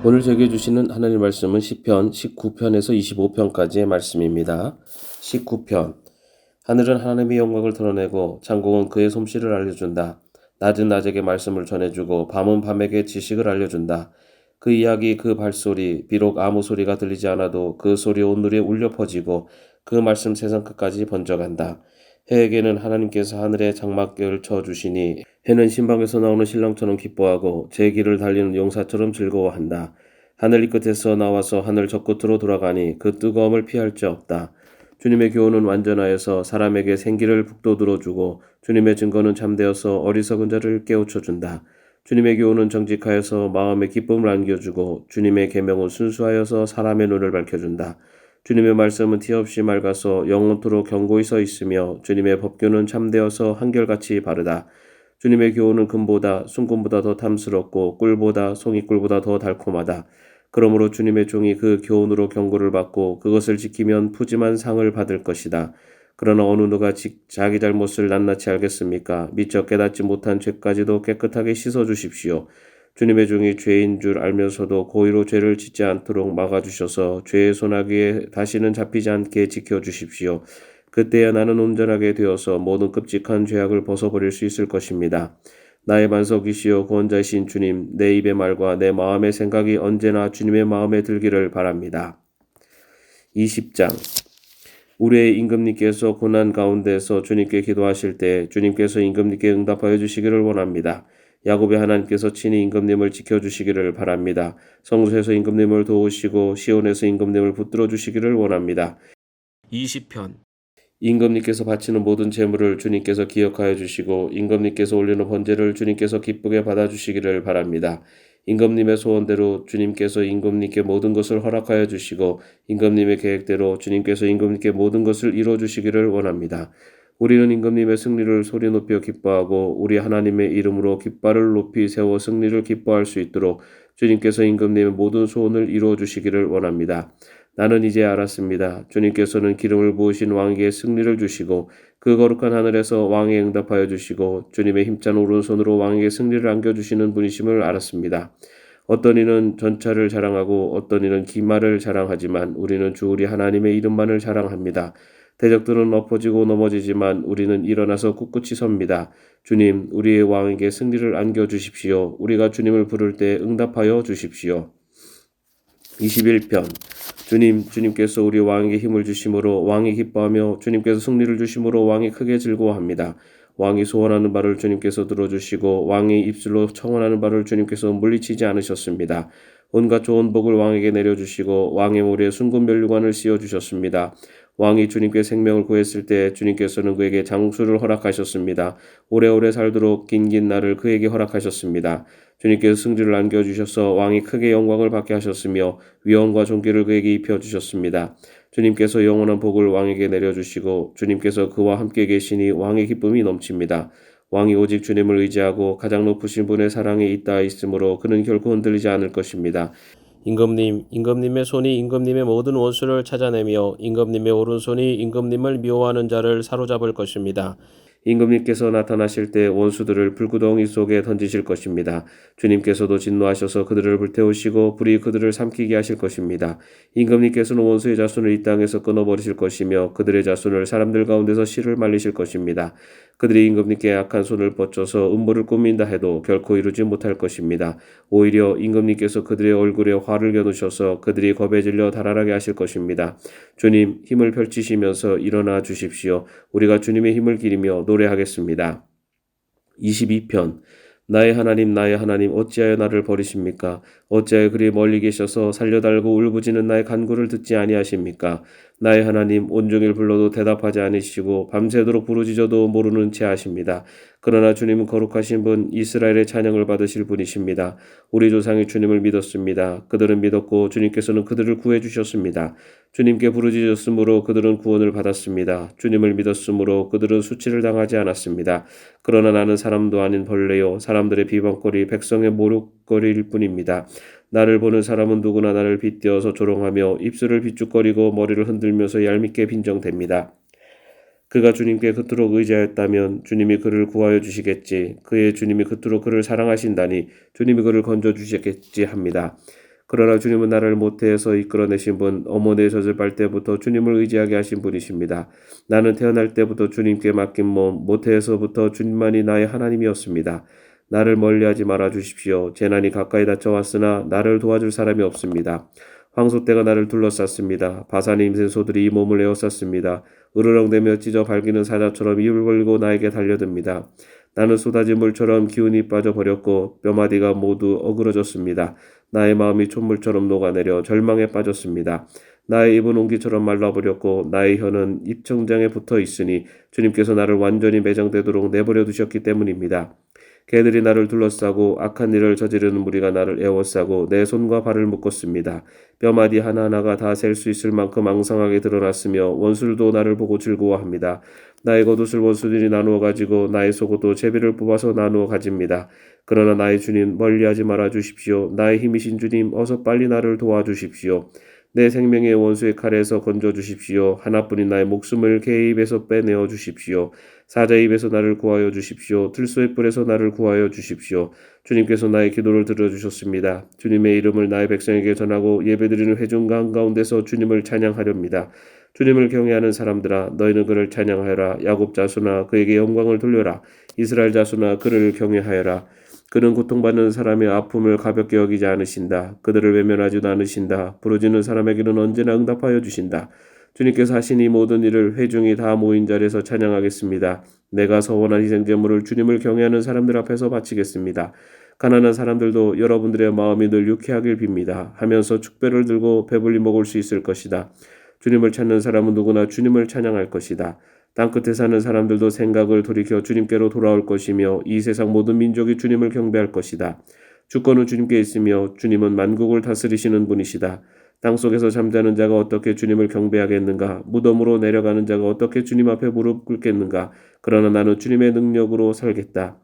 오늘 제게 주시는 하나님 말씀은 시편 19편에서 25편까지의 말씀입니다. 19편. 하늘은 하나님의 영광을 드러내고 창공은 그의 솜씨를 알려준다. 낮은 낮에게 말씀을 전해주고 밤은 밤에게 지식을 알려준다. 그 이야기, 그 발소리, 비록 아무 소리가 들리지 않아도 그 소리 온누리에 울려 퍼지고 그 말씀 세상 끝까지 번져간다. 해에게는 하나님께서 하늘에 장막을 쳐주시니 해는 신방에서 나오는 신랑처럼 기뻐하고 제 길을 달리는 용사처럼 즐거워한다. 하늘 이 끝에서 나와서 하늘 저 끝으로 돌아가니 그 뜨거움을 피할 수 없다. 주님의 교훈은 완전하여서 사람에게 생기를 북돋들어주고 주님의 증거는 참되어서 어리석은 자를 깨우쳐준다. 주님의 교훈은 정직하여서 마음에 기쁨을 안겨주고 주님의 계명은 순수하여서 사람의 눈을 밝혀준다. 주님의 말씀은 티없이 맑아서 영원토록 견고히 서 있으며 주님의 법규는 참되어서 한결같이 바르다. 주님의 교훈은 금보다 순금보다 더 탐스럽고 꿀보다 송이꿀보다 더 달콤하다. 그러므로 주님의 종이 그 교훈으로 경고를 받고 그것을 지키면 푸짐한 상을 받을 것이다. 그러나 어느 누가 자기 잘못을 낱낱이 알겠습니까? 미처 깨닫지 못한 죄까지도 깨끗하게 씻어주십시오. 주님의 종이 죄인 줄 알면서도 고의로 죄를 짓지 않도록 막아주셔서 죄의 소나기에 다시는 잡히지 않게 지켜주십시오. 그때야 나는 온전하게 되어서 모든 끔찍한 죄악을 벗어버릴 수 있을 것입니다. 나의 반석이시여 구원자이신 주님, 내 입의 말과 내 마음의 생각이 언제나 주님의 마음에 들기를 바랍니다. 20장. 우리의 임금님께서 고난 가운데서 주님께 기도하실 때 주님께서 임금님께 응답하여 주시기를 원합니다. 야곱의 하나님께서 친히 임금님을 지켜주시기를 바랍니다. 성소에서 임금님을 도우시고 시온에서 임금님을 붙들어 주시기를 원합니다. 20편. 임금님께서 바치는 모든 제물을 주님께서 기억하여 주시고 임금님께서 올리는 번제를 주님께서 기쁘게 받아주시기를 바랍니다. 임금님의 소원대로 주님께서 임금님께 모든 것을 허락하여 주시고 임금님의 계획대로 주님께서 임금님께 모든 것을 이루어 주시기를 원합니다. 우리는 임금님의 승리를 소리 높여 기뻐하고 우리 하나님의 이름으로 깃발을 높이 세워 승리를 기뻐할 수 있도록 주님께서 임금님의 모든 소원을 이루어 주시기를 원합니다. 나는 이제 알았습니다. 주님께서는 기름을 부으신 왕에게 승리를 주시고 그 거룩한 하늘에서 왕에 응답하여 주시고 주님의 힘찬 오른손으로 왕에게 승리를 안겨주시는 분이심을 알았습니다. 어떤 이는 전차를 자랑하고 어떤 이는 기마를 자랑하지만 우리는 주 우리 하나님의 이름만을 자랑합니다. 대적들은 엎어지고 넘어지지만 우리는 일어나서 꿋꿋이 섭니다. 주님, 우리의 왕에게 승리를 안겨주십시오. 우리가 주님을 부를 때 응답하여 주십시오. 21편. 주님께서 우리 왕에게 힘을 주심으로 왕이 기뻐하며 주님께서 승리를 주심으로 왕이 크게 즐거워합니다. 왕이 소원하는 바를 주님께서 들어주시고 왕이 입술로 청원하는 바를 주님께서 물리치지 않으셨습니다. 온갖 좋은 복을 왕에게 내려주시고 왕의 머리에 순금 면류관을 씌워주셨습니다. 왕이 주님께 생명을 구했을 때 주님께서는 그에게 장수를 허락하셨습니다. 오래오래 살도록 긴긴 날을 그에게 허락하셨습니다. 주님께서 승리를 안겨주셔서 왕이 크게 영광을 받게 하셨으며 위엄과 존귀를 그에게 입혀주셨습니다. 주님께서 영원한 복을 왕에게 내려주시고 주님께서 그와 함께 계시니 왕의 기쁨이 넘칩니다. 왕이 오직 주님을 의지하고 가장 높으신 분의 사랑에 있다 있으므로 그는 결코 흔들리지 않을 것입니다. 임금님의 손이 임금님의 모든 원수를 찾아내며 임금님의 오른손이 임금님을 미워하는 자를 사로잡을 것입니다. 임금님께서 나타나실 때 원수들을 불구덩이 속에 던지실 것입니다. 주님께서도 진노하셔서 그들을 불태우시고 불이 그들을 삼키게 하실 것입니다. 임금님께서는 원수의 자손을 이 땅에서 끊어버리실 것이며 그들의 자손을 사람들 가운데서 씨를 말리실 것입니다. 그들이 임금님께 악한 손을 뻗쳐서 음모를 꾸민다 해도 결코 이루지 못할 것입니다. 오히려 임금님께서 그들의 얼굴에 화를 겨누셔서 그들이 겁에 질려 달아나게 하실 것입니다. 주님, 힘을 펼치시면서 일어나 주십시오. 우리가 주님의 힘을 기리며 노래하겠습니다. 22편. 나의 하나님 어찌하여 나를 버리십니까? 어찌하여 그리 멀리 계셔서 살려달고 울부짖는 나의 간구를 듣지 아니하십니까? 나의 하나님 온종일 불러도 대답하지 않으시고 밤새도록 부르짖어도 모르는 채 하십니다. 그러나 주님은 거룩하신 분, 이스라엘의 찬양을 받으실 분이십니다. 우리 조상이 주님을 믿었습니다. 그들은 믿었고 주님께서는 그들을 구해주셨습니다. 주님께 부르짖었으므로 그들은 구원을 받았습니다. 주님을 믿었으므로 그들은 수치를 당하지 않았습니다. 그러나 나는 사람도 아닌 벌레요 사람들의 비방거리 백성의 모욕거리일 뿐입니다. 나를 보는 사람은 누구나 나를 빗대어서 조롱하며 입술을 비죽거리고 머리를 흔들면서 얄밉게 빈정댑니다. 그가 주님께 그토록 의지하였다면 주님이 그를 구하여 주시겠지. 그의 주님이 그토록 그를 사랑하신다니 주님이 그를 건져 주시겠지 합니다. 그러나 주님은 나를 모태에서 이끌어내신 분, 어머니의 젖을 빨 때부터 주님을 의지하게 하신 분이십니다. 나는 태어날 때부터 주님께 맡긴 몸, 모태에서부터 주님만이 나의 하나님이었습니다. 나를 멀리하지 말아 주십시오. 재난이 가까이 닥쳐왔으나 나를 도와줄 사람이 없습니다. 황소 떼가 나를 둘러쌌습니다. 바산의 임센소들이 이 몸을 에워쌌습니다. 으르렁대며 찢어 발기는 사자처럼 입을 벌리고 나에게 달려듭니다. 나는 쏟아진 물처럼 기운이 빠져버렸고 뼈마디가 모두 어그러졌습니다. 나의 마음이 촛물처럼 녹아내려 절망에 빠졌습니다. 나의 입은 옹기처럼 말라버렸고 나의 혀는 입천장에 붙어 있으니 주님께서 나를 완전히 매장되도록 내버려 두셨기 때문입니다. 개들이 나를 둘러싸고 악한 일을 저지르는 무리가 나를 에워싸고 내 손과 발을 묶었습니다. 뼈마디 하나하나가 다 셀 수 있을 만큼 앙상하게 드러났으며 원수들도 나를 보고 즐거워합니다. 나의 겉옷을 원수들이 나누어 가지고 나의 속옷도 제비를 뽑아서 나누어 가집니다. 그러나 나의 주님 멀리하지 말아 주십시오. 나의 힘이신 주님 어서 빨리 나를 도와주십시오. 내 생명의 원수의 칼에서 건져주십시오. 하나뿐인 나의 목숨을 개의 입에서 빼내어 주십시오. 사자의 입에서 나를 구하여 주십시오. 들소의 뿔에서 나를 구하여 주십시오. 주님께서 나의 기도를 들어주셨습니다. 주님의 이름을 나의 백성에게 전하고 예배드리는 회중가 한가운데서 주님을 찬양하렵니다. 주님을 경외하는 사람들아 너희는 그를 찬양하여라. 야곱 자손아 그에게 영광을 돌려라. 이스라엘 자손아 그를 경외하여라. 그는 고통받는 사람의 아픔을 가볍게 여기지 않으신다. 그들을 외면하지도 않으신다. 부르짖는 사람에게는 언제나 응답하여 주신다. 주님께서 하신 이 모든 일을 회중이 다 모인 자리에서 찬양하겠습니다. 내가 서원한 희생제물을 주님을 경외하는 사람들 앞에서 바치겠습니다. 가난한 사람들도 여러분들의 마음이 늘 유쾌하길 빕니다. 하면서 축배를 들고 배불리 먹을 수 있을 것이다. 주님을 찾는 사람은 누구나 주님을 찬양할 것이다. 땅끝에 사는 사람들도 생각을 돌이켜 주님께로 돌아올 것이며 이 세상 모든 민족이 주님을 경배할 것이다. 주권은 주님께 있으며 주님은 만국을 다스리시는 분이시다. 땅속에서 잠자는 자가 어떻게 주님을 경배하겠는가? 무덤으로 내려가는 자가 어떻게 주님 앞에 무릎 꿇겠는가? 그러나 나는 주님의 능력으로 살겠다.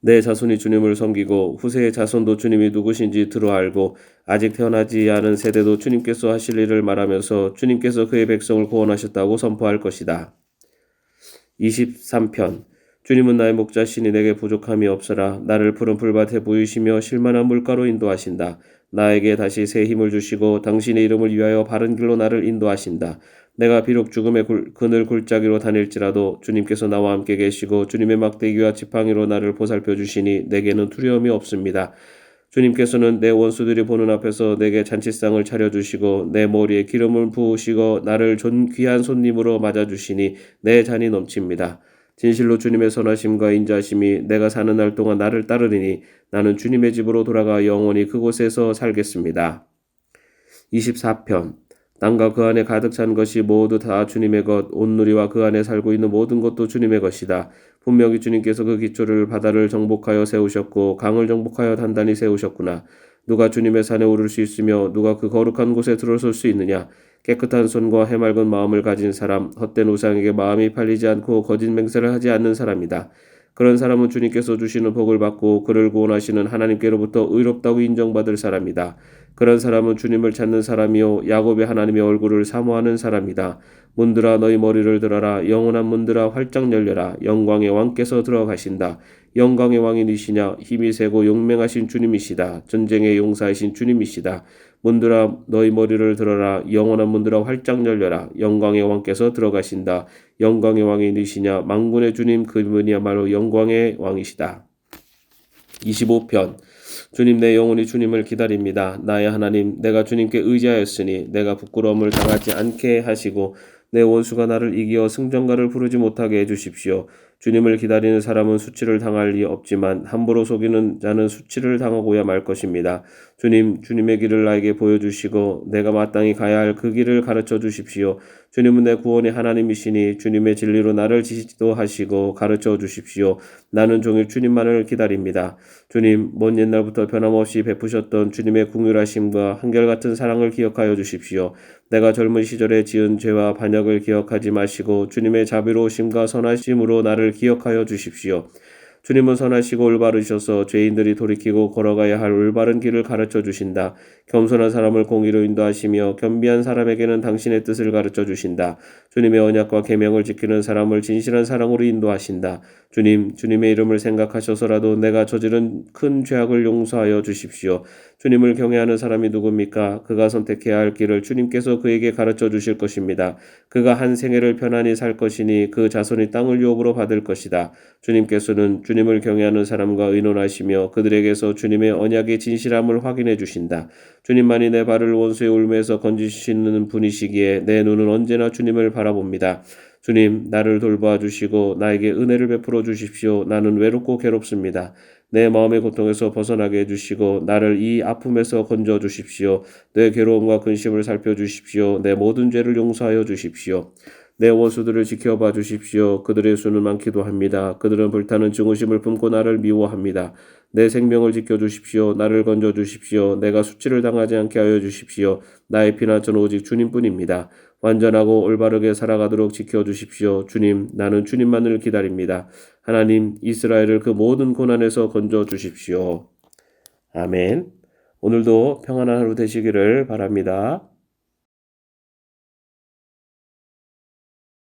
내 자손이 주님을 섬기고 후세의 자손도 주님이 누구신지 들어 알고 아직 태어나지 않은 세대도 주님께서 하실 일을 말하면서 주님께서 그의 백성을 구원하셨다고 선포할 것이다. 23편 주님은 나의 목자시니 내게 부족함이 없으라. 나를 푸른 풀밭에 보이시며 실만한 물가로 인도하신다. 나에게 다시 새 힘을 주시고 당신의 이름을 위하여 바른 길로 나를 인도하신다. 내가 비록 죽음의 그늘 골짜기로 다닐지라도 주님께서 나와 함께 계시고 주님의 막대기와 지팡이로 나를 보살펴 주시니 내게는 두려움이 없습니다. 주님께서는 내 원수들이 보는 앞에서 내게 잔치상을 차려주시고 내 머리에 기름을 부으시고 나를 귀한 손님으로 맞아주시니 내 잔이 넘칩니다. 진실로 주님의 선하심과 인자하심이 내가 사는 날 동안 나를 따르리니 나는 주님의 집으로 돌아가 영원히 그곳에서 살겠습니다. 24편 땅과 그 안에 가득 찬 것이 모두 다 주님의 것, 온누리와 그 안에 살고 있는 모든 것도 주님의 것이다. 분명히 주님께서 그 기초를 바다를 정복하여 세우셨고 강을 정복하여 단단히 세우셨구나. 누가 주님의 산에 오를 수 있으며 누가 그 거룩한 곳에 들어설 수 있느냐. 깨끗한 손과 해맑은 마음을 가진 사람, 헛된 우상에게 마음이 팔리지 않고 거짓 맹세를 하지 않는 사람이다. 그런 사람은 주님께서 주시는 복을 받고 그를 구원하시는 하나님께로부터 의롭다고 인정받을 사람이다. 그런 사람은 주님을 찾는 사람이요 야곱의 하나님의 얼굴을 사모하는 사람이다. 문들아 너희 머리를 들어라. 영원한 문들아 활짝 열려라. 영광의 왕께서 들어가신다. 영광의 왕이니시냐. 힘이 세고 용맹하신 주님이시다. 전쟁의 용사이신 주님이시다. 문들아 너희 머리를 들어라. 영원한 문들아 활짝 열려라. 영광의 왕께서 들어가신다. 영광의 왕이니시냐. 만군의 주님 그분이야말로 영광의 왕이시다. 25편 주님 내 영혼이 주님을 기다립니다. 나의 하나님 내가 주님께 의지하였으니 내가 부끄러움을 당하지 않게 하시고 내 원수가 나를 이기어 승전가를 부르지 못하게 해주십시오. 주님을 기다리는 사람은 수치를 당할 리 없지만 함부로 속이는 자는 수치를 당하고야 말 것입니다. 주님의 길을 나에게 보여주시고 내가 마땅히 가야 할 그 길을 가르쳐 주십시오. 주님은 내 구원의 하나님이시니 주님의 진리로 나를 지도하시고 가르쳐 주십시오. 나는 종일 주님만을 기다립니다. 주님, 먼 옛날부터 변함없이 베푸셨던 주님의 긍휼하심과 한결같은 사랑을 기억하여 주십시오. 내가 젊은 시절에 지은 죄와 반역을 기억하지 마시고 주님의 자비로우심과 선하심으로 나를 기억하여 주십시오. 주님은 선하시고 올바르셔서 죄인들이 돌이키고 걸어가야 할 올바른 길을 가르쳐 주신다. 겸손한 사람을 공의로 인도하시며 겸비한 사람에게는 당신의 뜻을 가르쳐 주신다. 주님의 언약과 계명을 지키는 사람을 진실한 사랑으로 인도하신다. 주님의 이름을 생각하셔서라도 내가 저지른 큰 죄악을 용서하여 주십시오. 주님을 경외하는 사람이 누굽니까? 그가 선택해야 할 길을 주님께서 그에게 가르쳐 주실 것입니다. 그가 한 생애를 편안히 살 것이니 그 자손이 땅을 유업으로 받을 것이다. 주님께서는 주님을 경외하는 사람과 의논하시며 그들에게서 주님의 언약의 진실함을 확인해 주신다. 주님만이 내 발을 원수의 울매에서 건지시는 분이시기에 내 눈은 언제나 주님을 바라봅니다. 주님, 나를 돌봐 주시고 나에게 은혜를 베풀어 주십시오. 나는 외롭고 괴롭습니다. 내 마음의 고통에서 벗어나게 해주시고 나를 이 아픔에서 건져 주십시오. 내 괴로움과 근심을 살펴주십시오. 내 모든 죄를 용서하여 주십시오. 내 원수들을 지켜봐 주십시오. 그들의 수는 많기도 합니다. 그들은 불타는 증오심을 품고 나를 미워합니다. 내 생명을 지켜주십시오. 나를 건져주십시오. 내가 수치를 당하지 않게 하여 주십시오. 나의 피난처는 오직 주님뿐입니다. 완전하고 올바르게 살아가도록 지켜주십시오. 주님, 나는 주님만을 기다립니다. 하나님, 이스라엘을 그 모든 고난에서 건져주십시오. 아멘. 오늘도 평안한 하루 되시기를 바랍니다.